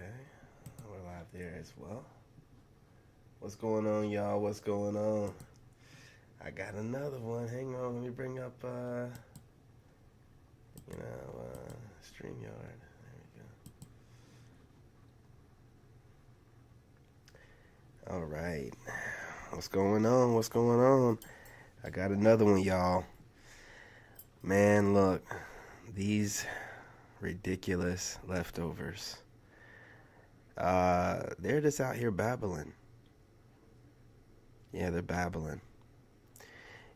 Okay, we're live there as well. What's going on, y'all? What's going on? I got another one. Hang on, let me bring up, StreamYard. There we go. All right. What's going on? What's going on? I got another one, y'all. Man, look. These ridiculous leftovers. They're just out here babbling. Yeah, they're babbling.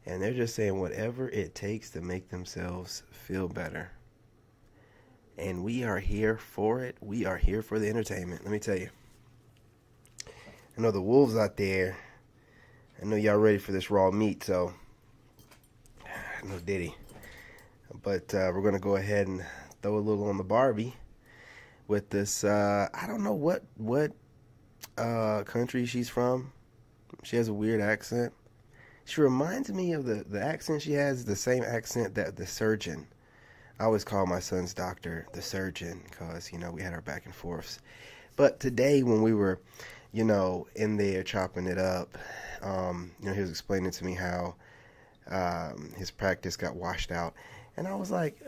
And they're just saying whatever it takes to make themselves feel better. And we are here for it. We are here for the entertainment. Let me tell you. I know the wolves out there. I know y'all ready for this raw meat, so no diddy. But we're going to go ahead and throw a little on the Barbie with this, I don't know what country she's from. She has a weird accent. She reminds me of the accent she has, the same accent that the surgeon. I always call my son's doctor the surgeon because, we had our back and forths. But today when we were, in there chopping it up, he was explaining to me how his practice got washed out. And I was like,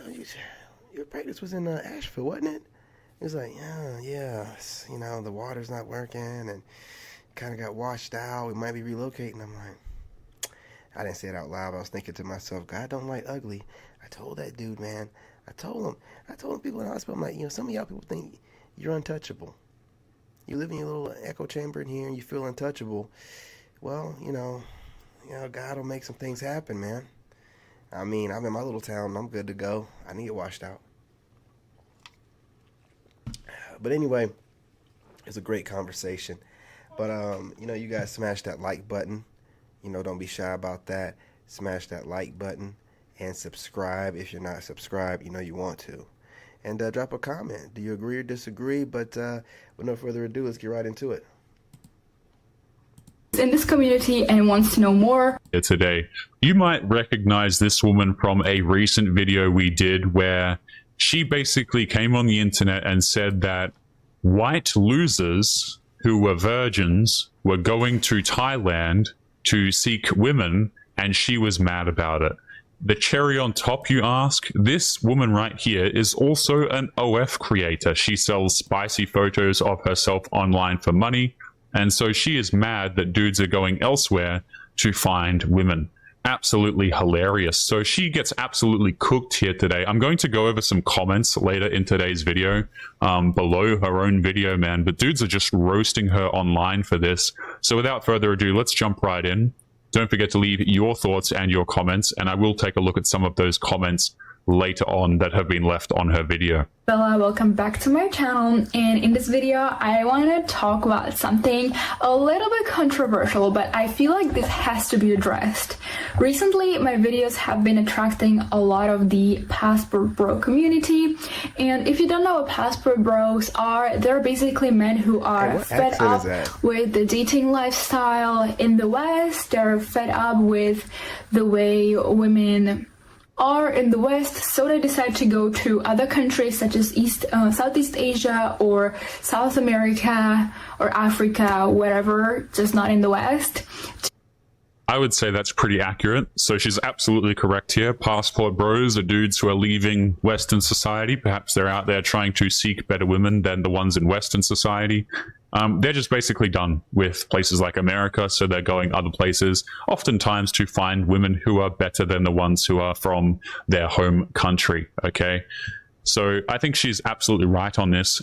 your practice was in Asheville, wasn't it? He was like, yeah, the water's not working and kind of got washed out. We might be relocating. I'm like, I didn't say it out loud, but I was thinking to myself, God don't like ugly. I told that dude, man. I told him people in the hospital, I'm like, some of y'all people think you're untouchable. You live in your little echo chamber in here and you feel untouchable. Well, God will make some things happen, man. I mean, I'm in my little town. I'm good to go. I need it washed out. But anyway, it's a great conversation. But, you guys smash that like button. Don't be shy about that. Smash that like button and subscribe. If you're not subscribed, you want to. And drop a comment. Do you agree or disagree? But with no further ado, let's get right into it. In this community and wants to know more. Today, you might recognize this woman from a recent video we did where she basically came on the internet and said that white losers who were virgins were going to Thailand to seek women, and she was mad about it. The cherry on top, you ask? This woman right here is also an OF creator. She sells spicy photos of herself online for money. And so she is mad that dudes are going elsewhere to find women. Absolutely hilarious. So she gets absolutely cooked here today. I'm going to go over some comments later in today's video, below her own video, man. But dudes are just roasting her online for this. So without further ado, let's jump right in. Don't forget to leave your thoughts and your comments, and I will take a look at some of those comments later on that have been left on her video. Bella, welcome back to my channel, and in this video I want to talk about something a little bit controversial, but I feel like this has to be addressed. Recently my videos have been attracting a lot of the Passport Bro community, and if you don't know what Passport Bros are, they're basically men who are fed up with the dating lifestyle in the West. They're fed up with the way women are in the West, so they decide to go to other countries such as Southeast Asia or South America or Africa, wherever, just not in the West. I would say that's pretty accurate. So she's absolutely correct here. Passport bros are dudes who are leaving Western society. Perhaps they're out there trying to seek better women than the ones in Western society. They're just basically done with places like America, so they're going other places, oftentimes to find women who are better than the ones who are from their home country, okay? So I think she's absolutely right on this.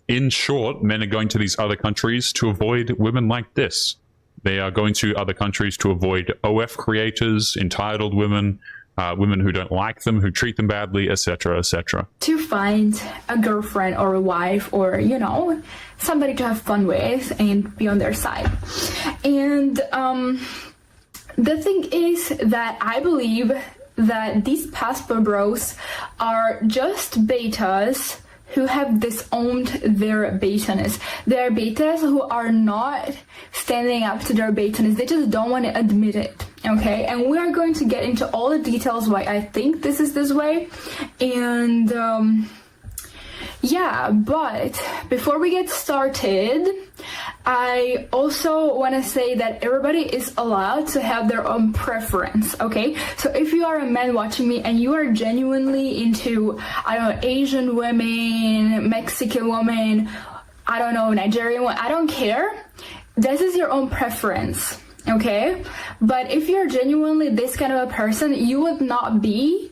In short, men are going to these other countries to avoid women like this. They are going to other countries to avoid OF creators, entitled women, women who don't like them, who treat them badly, etc., etc. To find a girlfriend or a wife or, somebody to have fun with and be on their side. And the thing is that I believe that these Passport Bros are just betas who have disowned their betaness. They're betas who are not standing up to their betaness. They just don't want to admit it, okay? And we are going to get into all the details why I think this is this way. And Yeah, but before we get started, I also want to say that everybody is allowed to have their own preference, okay? So if you are a man watching me and you are genuinely into, I don't know, Asian women, Mexican women, I don't know, Nigerian women, I don't care. This is your own preference, okay? But if you're genuinely this kind of a person, you would not be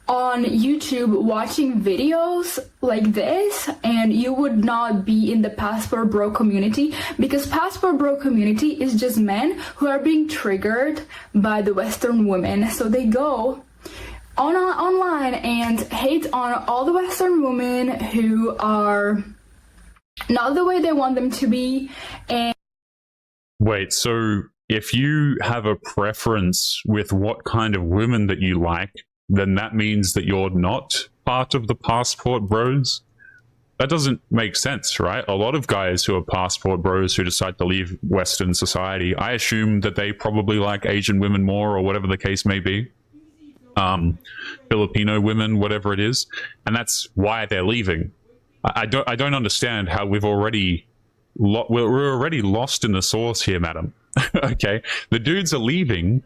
on YouTube watching videos like this, and you would not be in the Passport Bro community, because Passport Bro community is just men who are being triggered by the Western women. So they go online and hate on all the Western women who are not the way they want them to be. And wait, so if you have a preference with what kind of women that you like, then that means that you're not part of the Passport Bros? That doesn't make sense, right? A lot of guys who are Passport Bros who decide to leave Western society, I assume that they probably like Asian women more, or whatever the case may be. Filipino women, whatever it is. And that's why they're leaving. I don't understand how we're already lost in the sauce here, madam. Okay? The dudes are leaving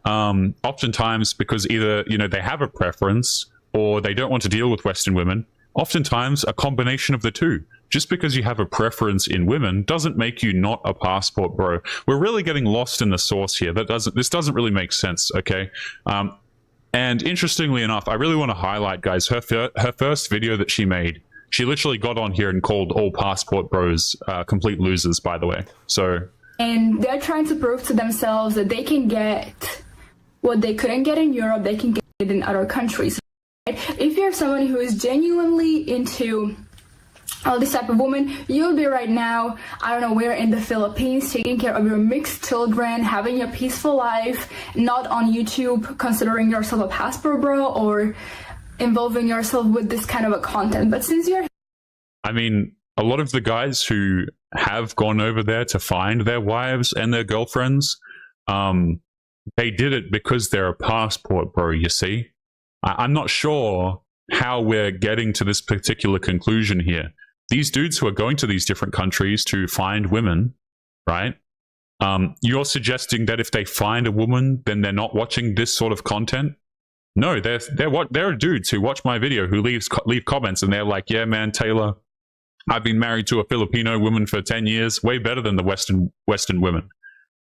oftentimes because either, you know, they have a preference or they don't want to deal with Western women. Oftentimes a combination of the two. Just because you have a preference in women doesn't make you not a Passport Bro. We're really getting lost in the sauce here. This doesn't really make sense, okay? And interestingly enough, I really want to highlight, guys, her first video that she made, she literally got on here and called all Passport Bros complete losers, by the way. So, and they're trying to prove to themselves that they can get what they couldn't get in Europe, they can get it in other countries. Right? If you're someone who is genuinely into all this type of woman, you'll be right now, I don't know, where in the Philippines, taking care of your mixed children, having a peaceful life, not on YouTube, considering yourself a Passport Bro or involving yourself with this kind of a content. But since you're... I mean, a lot of the guys who have gone over there to find their wives and their girlfriends, they did it because they're a Passport Bro, you see. I'm not sure how we're getting to this particular conclusion here. These dudes who are going to these different countries to find women, right? You're suggesting that if they find a woman, then they're not watching this sort of content? No, there are dudes who watch my video who leave comments and they're like, yeah, man, Taylor, I've been married to a Filipino woman for 10 years, way better than the Western women.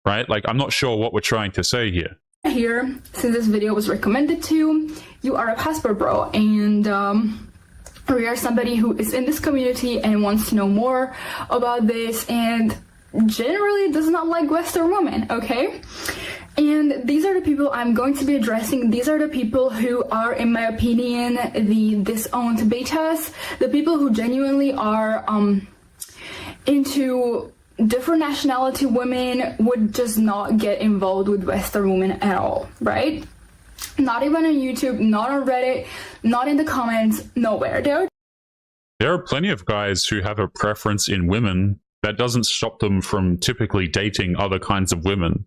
Right? Like, I'm not sure what we're trying to say here. Here, since this video was recommended to you are a Passport Bro, and we are somebody who is in this community and wants to know more about this and generally does not like Western women, okay? And these are the people I'm going to be addressing. These are the people who are, in my opinion, the disowned betas, the people who genuinely are into different nationality women, would just not get involved with Western women at all, right? Not even on YouTube, not on Reddit, not in the comments, nowhere. There are plenty of guys who have a preference in women that doesn't stop them from typically dating other kinds of women.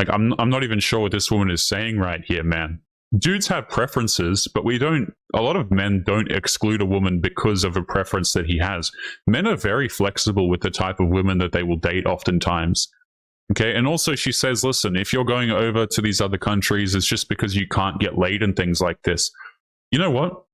Like, I'm not even sure what this woman is saying right here, man. Dudes have preferences, but a lot of men don't exclude a woman because of a preference that he has. Men are very flexible with the type of women that they will date oftentimes. Okay, and also she says, listen, if you're going over to these other countries, it's just because you can't get laid and things like this. You know what?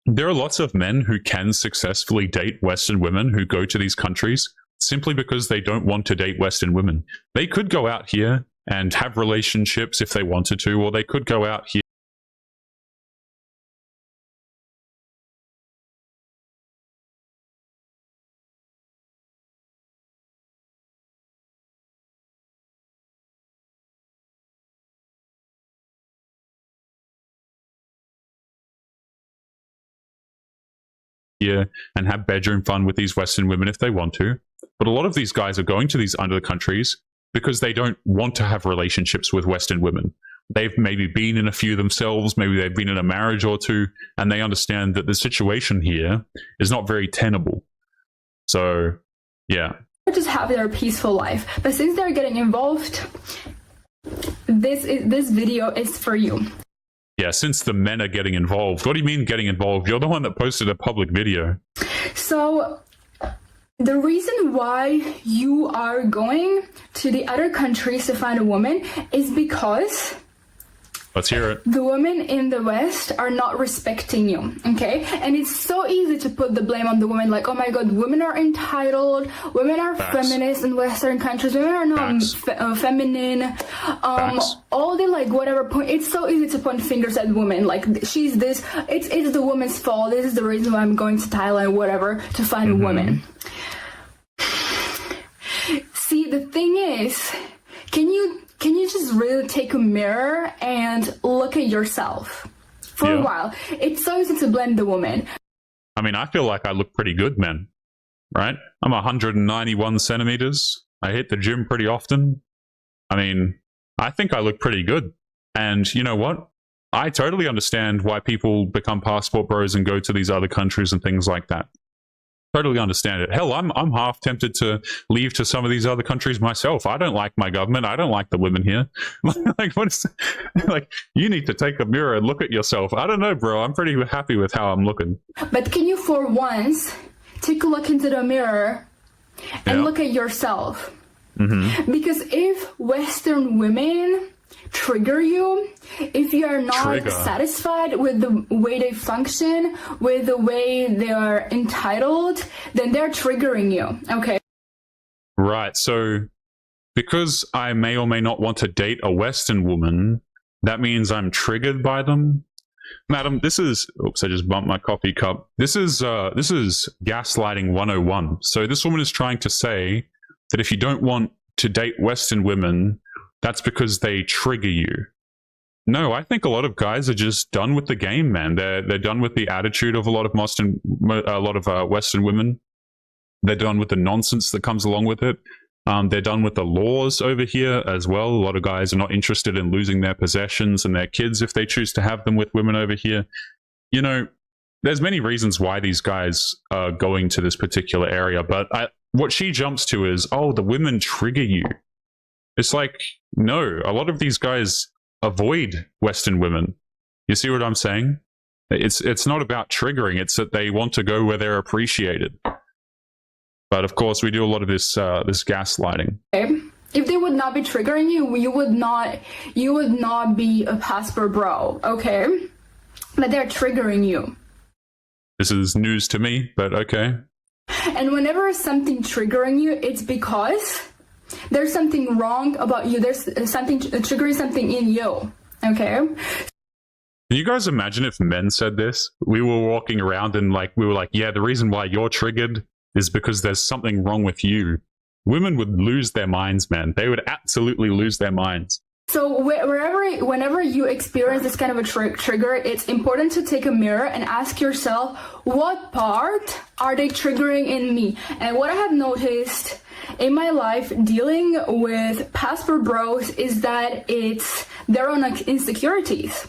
There are lots of men who can successfully date Western women who go to these countries simply because they don't want to date Western women. They could go out here and have relationships if they wanted to, or they could go out here and have bedroom fun with these Western women if they want to. But a lot of these guys are going to these other countries because they don't want to have relationships with Western women. They've maybe been in a few themselves, maybe they've been in a marriage or two, and they understand that the situation here is not very tenable. So, yeah. Just have their peaceful life. But since they're getting involved, this video is for you. Yeah, since the men are getting involved. What do you mean getting involved? You're the one that posted a public video. So the reason why you are going to the other countries to find a woman is because Let's hear it. the women in the West are not respecting you, okay? And it's so easy to put the blame on the women, like, oh my god, women are entitled, women are feminist in Western countries, women are not feminine, all the, like, whatever point. It's so easy to point fingers at women, like, she's this, it's the woman's fault, this is the reason why I'm going to Thailand, whatever, to find a woman. See, the thing is, can you just really take a mirror and look at yourself for a while? It's so easy to blame the woman. I mean, I feel like I look pretty good, man. Right? I'm 191 centimeters. I hit the gym pretty often. I mean, I think I look pretty good. And you know what? I totally understand why people become passport bros and go to these other countries and things like that. Totally understand it. Hell, I'm half tempted to leave to some of these other countries myself. I don't like my government. I don't like the women here. Like, what is, like, you need to take a mirror and look at yourself. I don't know, bro. I'm pretty happy with how I'm looking. But can you, for once, take a look into the mirror and look at yourself? Because if Western women trigger you, if you are not satisfied with the way they function, with the way they are entitled, then they're triggering you, okay? Right. So because I may or may not want to date a Western woman, that means I'm triggered by them. Madam, this is, oops, I just bumped my coffee cup. This is gaslighting 101. So this woman is trying to say that if you don't want to date Western women, that's because they trigger you. No, I think a lot of guys are just done with the game, man. They're done with the attitude of a lot of Western women. They're done with the nonsense that comes along with it. They're done with the laws over here as well. A lot of guys are not interested in losing their possessions and their kids if they choose to have them with women over here. You know, there's many reasons why these guys are going to this particular area, but what she jumps to is, oh, the women trigger you. It's like, no, a lot of these guys avoid Western women. You see what I'm saying? It's not about triggering. It's that they want to go where they're appreciated. But of course, we do a lot of this gaslighting. If they would not be triggering you, you would not be a passport bro, okay? But they're triggering you. This is news to me, but okay. And whenever something triggering you, it's because there's something wrong about you. There's something triggering something in you. Okay. Can you guys imagine if men said this? We were walking around and we were like, yeah, the reason why you're triggered is because there's something wrong with you. Women would lose their minds, man. They would absolutely lose their minds. So whenever you experience this kind of a trigger, it's important to take a mirror and ask yourself, what part are they triggering in me? And what I have noticed in my life dealing with passport bros is that it's their own insecurities.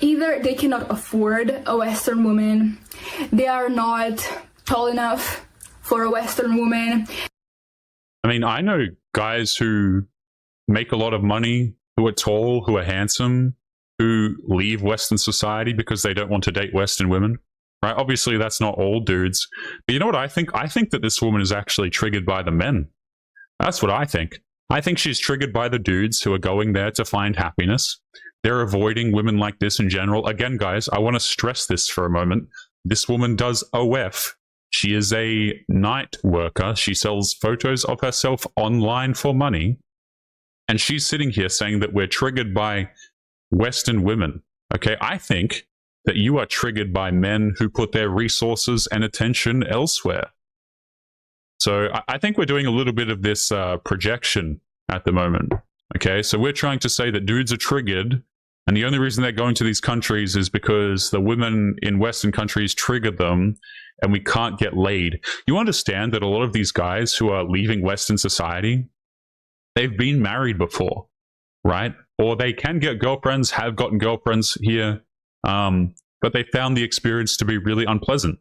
Either they cannot afford a Western woman, they are not tall enough for a Western woman. I mean, I know guys who make a lot of money, who are tall, who are handsome, who leave Western society because they don't want to date Western women. Right? Obviously, that's not all dudes. But you know what I think? I think that this woman is actually triggered by the men. That's what I think. I think she's triggered by the dudes who are going there to find happiness. They're avoiding women like this in general. Again, guys, I want to stress this for a moment. This woman does OF. She is a night worker. She sells photos of herself online for money. And she's sitting here saying that we're triggered by Western women. Okay, I think that you are triggered by men who put their resources and attention elsewhere. So I think we're doing a little bit of this projection at the moment. Okay, so we're trying to say that dudes are triggered, and the only reason they're going to these countries is because the women in Western countries trigger them, and we can't get laid. You understand that a lot of these guys who are leaving Western society, they've been married before, right? Or they can get girlfriends, have gotten girlfriends here, but they found the experience to be really unpleasant.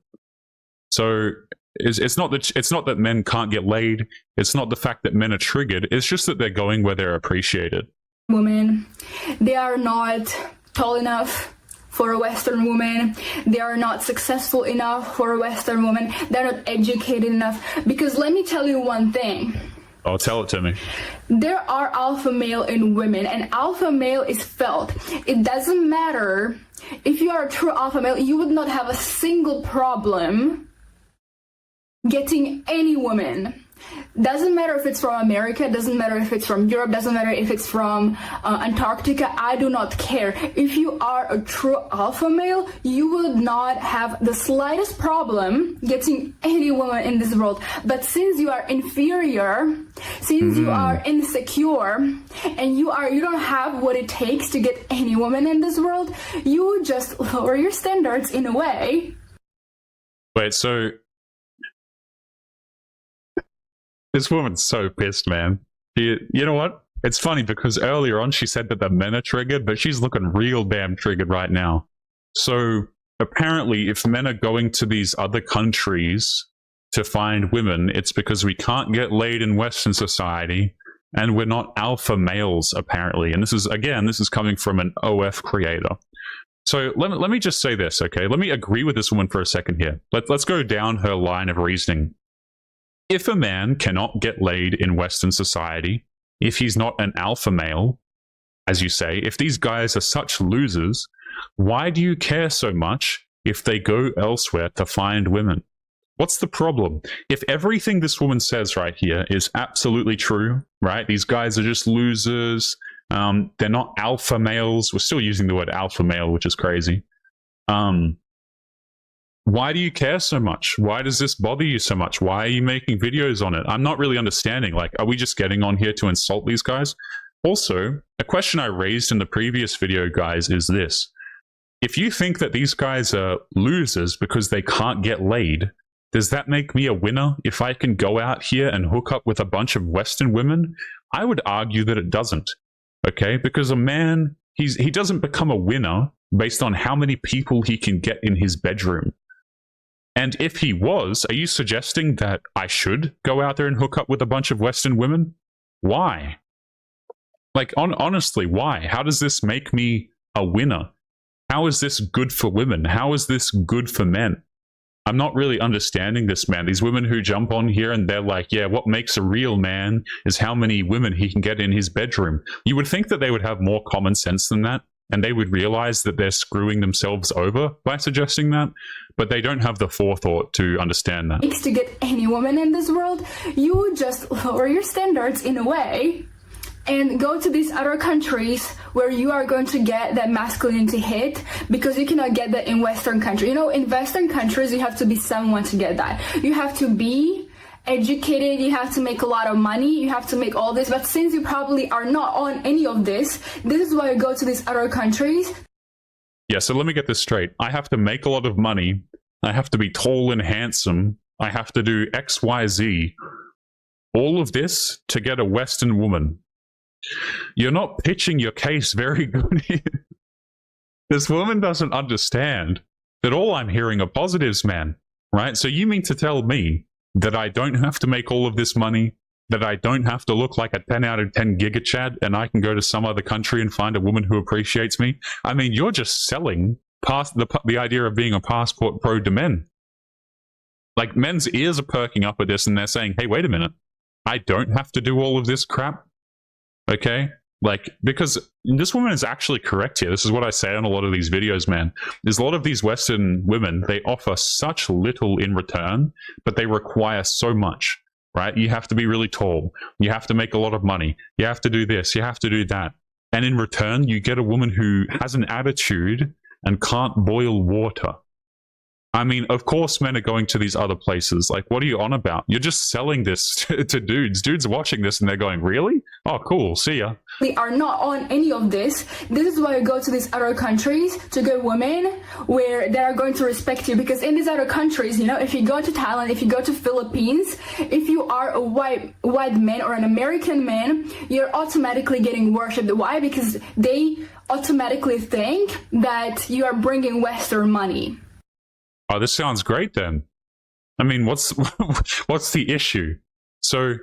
So it's not that men can't get laid. It's not the fact that men are triggered. It's just that they're going where they're appreciated. Women, they are not tall enough for a Western woman. They are not successful enough for a Western woman. They're not educated enough. Because let me tell you one thing. Oh, tell it to me. There are alpha male in women, and alpha male is felt. It doesn't matter if you are a true alpha male, you would not have a single problem getting any woman. Doesn't matter if it's from America, doesn't matter if it's from Europe, doesn't matter if it's from Antarctica, I do not care. If you are a true alpha male, you will not have the slightest problem getting any woman in this world. But since you are inferior, since you are insecure, and you don't have what it takes to get any woman in this world, you just lower your standards in a way. Wait, so this woman's so pissed, man. You know what? It's funny because earlier on she said that the men are triggered, but she's looking real damn triggered right now. So apparently, if men are going to these other countries to find women, it's because we can't get laid in Western society and we're not alpha males, apparently. And this is coming from an OF creator. So let me just say this, okay? Let me agree with this woman for a second here. Let's go down her line of reasoning. If a man cannot get laid in Western society, if he's not an alpha male, as you say, if these guys are such losers, why do you care so much if they go elsewhere to find women? What's the problem? If everything this woman says right here is absolutely true, right? These guys are just losers. They're not alpha males. We're still using the word alpha male, which is crazy. Why do you care so much? Why does this bother you so much? Why are you making videos on it? I'm not really understanding. Like, are we just getting on here to insult these guys? Also, a question I raised in the previous video, guys, is this. If you think that these guys are losers because they can't get laid, does that make me a winner if I can go out here and hook up with a bunch of Western women? I would argue that it doesn't, okay? Because a man, he doesn't become a winner based on how many people he can get in his bedroom. And if he was, are you suggesting that I should go out there and hook up with a bunch of Western women? Why? Like, honestly, why? How does this make me a winner? How is this good for women? How is this good for men? I'm not really understanding this, man. These women who jump on here and they're like, yeah, what makes a real man is how many women he can get in his bedroom. You would think that they would have more common sense than that, and they would realize that they're screwing themselves over by suggesting that, but they don't have the forethought to understand that. To get any woman in this world, you just lower your standards in a way and go to these other countries where you are going to get that masculinity hit, because you cannot get that in Western countries. You know, in Western countries, you have to be someone to get that. You have to be educated, you have to make a lot of money, you have to make all this, but since you probably are not on any of this is why you go to these other countries. Yeah, so let me get this straight. I have to make a lot of money, I have to be tall and handsome, I have to do X, Y, Z, all of this to get a Western woman. You're not pitching your case very good here. This woman doesn't understand that all I'm hearing are positives, man, right? So you mean to tell me that I don't have to make all of this money, that I don't have to look like a 10 out of 10 giga chad, and I can go to some other country and find a woman who appreciates me? I mean, you're just selling past the idea of being a passport pro to men. Like, men's ears are perking up at this and they're saying, hey, wait a minute, I don't have to do all of this crap, okay? Like, because this woman is actually correct here. This is what I say on a lot of these videos, man. There's a lot of these Western women, they offer such little in return, but they require so much, right? You have to be really tall. You have to make a lot of money. You have to do this. You have to do that. And in return, you get a woman who has an attitude and can't boil water. I mean, of course, men are going to these other places. Like, what are you on about? You're just selling this to dudes. Dudes are watching this and they're going, really? Oh, cool. See ya. They are not on any of this. This is why you go to these other countries to get women where they are going to respect you. Because in these other countries, you know, if you go to Thailand, if you go to Philippines, if you are a white man or an American man, you're automatically getting worshipped. Why? Because they automatically think that you are bringing Western money. Oh, this sounds great then. I mean, what's the issue? So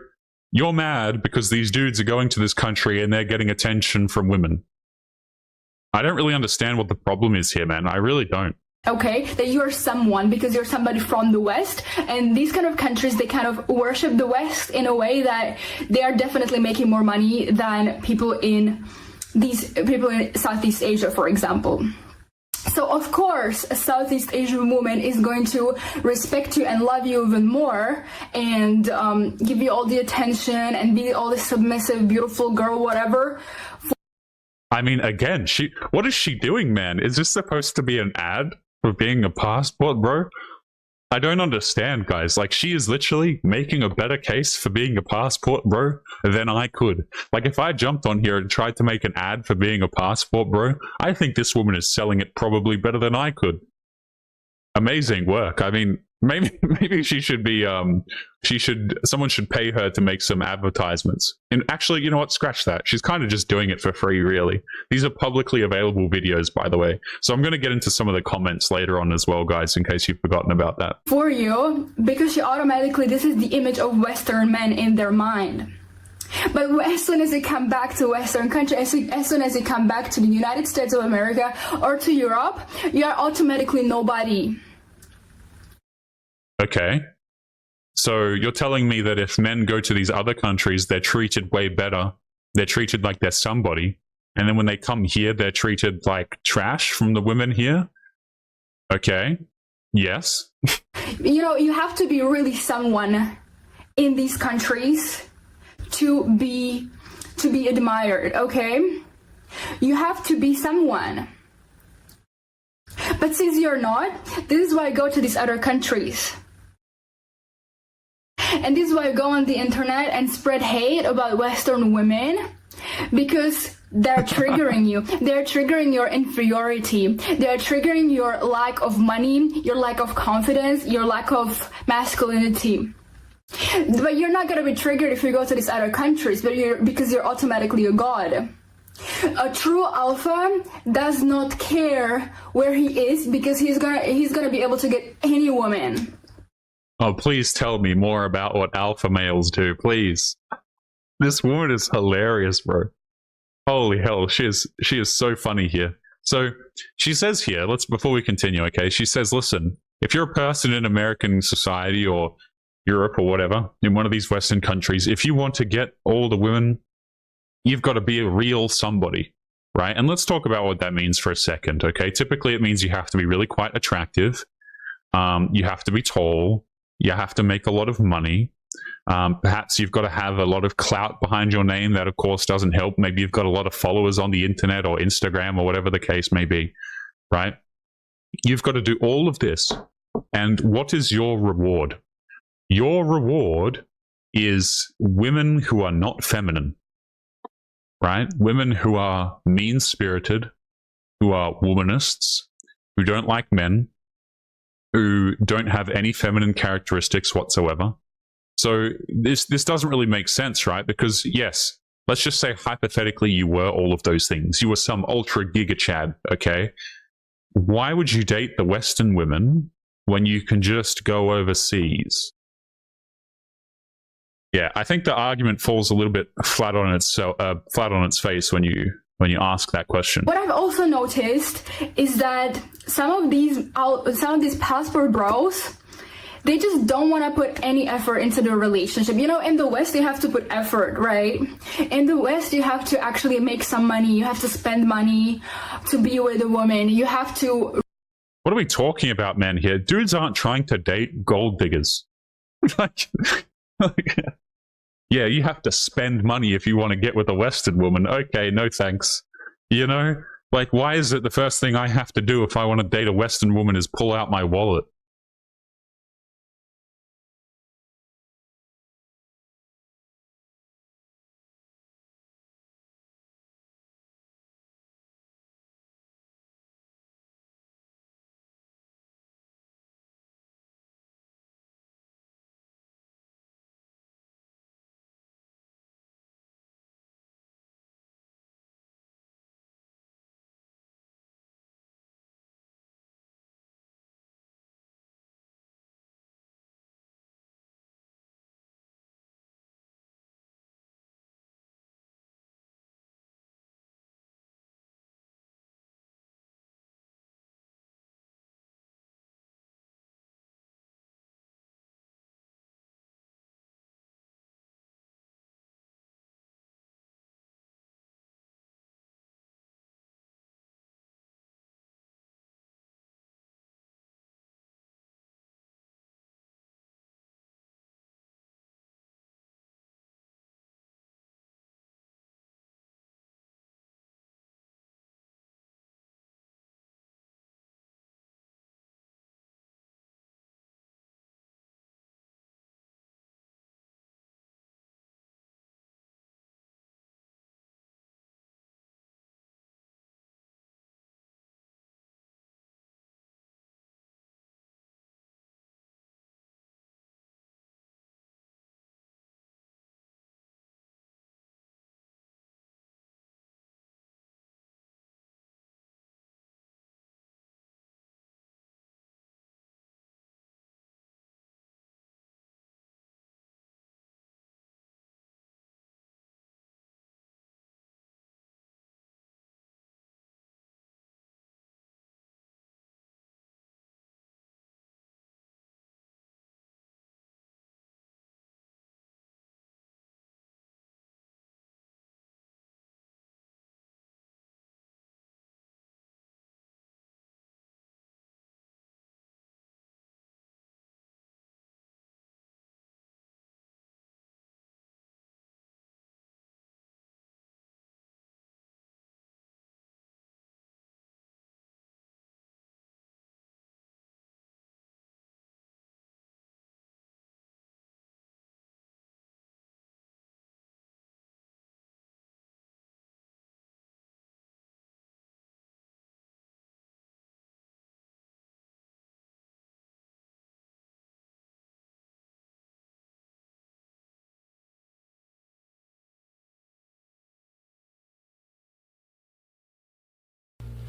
you're mad because these dudes are going to this country and they're getting attention from women. I don't really understand what the problem is here, man. I really don't. Okay, that you're someone because you're somebody from the West, and these kind of countries, they kind of worship the West in a way that they are definitely making more money than people in Southeast Asia, for example. So of course, a Southeast Asian woman is going to respect you and love you even more, and give you all the attention and be all the submissive, beautiful girl, whatever. I mean, again, what is she doing, man? Is this supposed to be an ad for being a passport, bro? I don't understand, guys. Like, she is literally making a better case for being a passport bro than I could. Like, if I jumped on here and tried to make an ad for being a passport bro, I think this woman is selling it probably better than I could. Amazing work. I mean, maybe she should be someone should pay her to make some advertisements. And actually, you know what, scratch that. She's kind of just doing it for free, really. These are publicly available videos, by the way, so I'm going to get into some of the comments later on as well, guys, in case you've forgotten about that. For you, because she automatically, this is the image of Western men in their mind. But as soon as you come back to Western country, as soon as you come back to the United States of America or to Europe, you are automatically nobody. Okay. So you're telling me that if men go to these other countries, they're treated way better. They're treated like they're somebody. And then when they come here, they're treated like trash from the women here? Okay. Yes. You know, you have to be really someone in these countries to be admired, okay? You have to be someone. But since you're not, this is why I go to these other countries. And this is why I go on the internet and spread hate about Western women, because they're triggering you. They're triggering your inferiority. They're triggering your lack of money, your lack of confidence, your lack of masculinity. But you're not going to be triggered if you go to these other countries, because you're automatically a god. A true alpha does not care where he is, because he's gonna be able to get any woman. Oh, please tell me more about what alpha males do, please. This woman is hilarious, bro. Holy hell, she is so funny here. So she says here, before we continue, okay, she says, listen, if you're a person in American society or Europe or whatever, in one of these Western countries, if you want to get all the women, you've got to be a real somebody, right? And let's talk about what that means for a second, okay? Typically, it means you have to be really quite attractive. You have to be tall. You have to make a lot of money. Perhaps you've got to have a lot of clout behind your name. That, of course, doesn't help. Maybe you've got a lot of followers on the internet or Instagram or whatever the case may be, right? You've got to do all of this. And what is your reward? Your reward is women who are not feminine, right? Women who are mean-spirited, who are womanists, who don't like men, who don't have any feminine characteristics whatsoever. So this doesn't really make sense, right? Because yes, let's just say hypothetically you were all of those things. You were some ultra giga chad, okay? Why would you date the Western women when you can just go overseas? Yeah, I think the argument falls a little bit flat on its face when you ask that question. What I've also noticed is that some of these passport bros, they just don't want to put any effort into the relationship. You know, in the West, you have to put effort, right? In the West, you have to actually make some money. You have to spend money to be with a woman. You have to... What are we talking about, man, here? Dudes aren't trying to date gold diggers. Yeah, you have to spend money if you want to get with a Western woman. Okay, no thanks. You know? Like, why is it the first thing I have to do if I want to date a Western woman is pull out my wallet?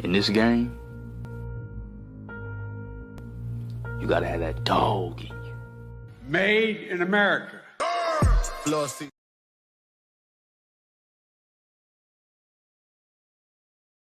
In this game, you gotta have that dog in you. Made in America.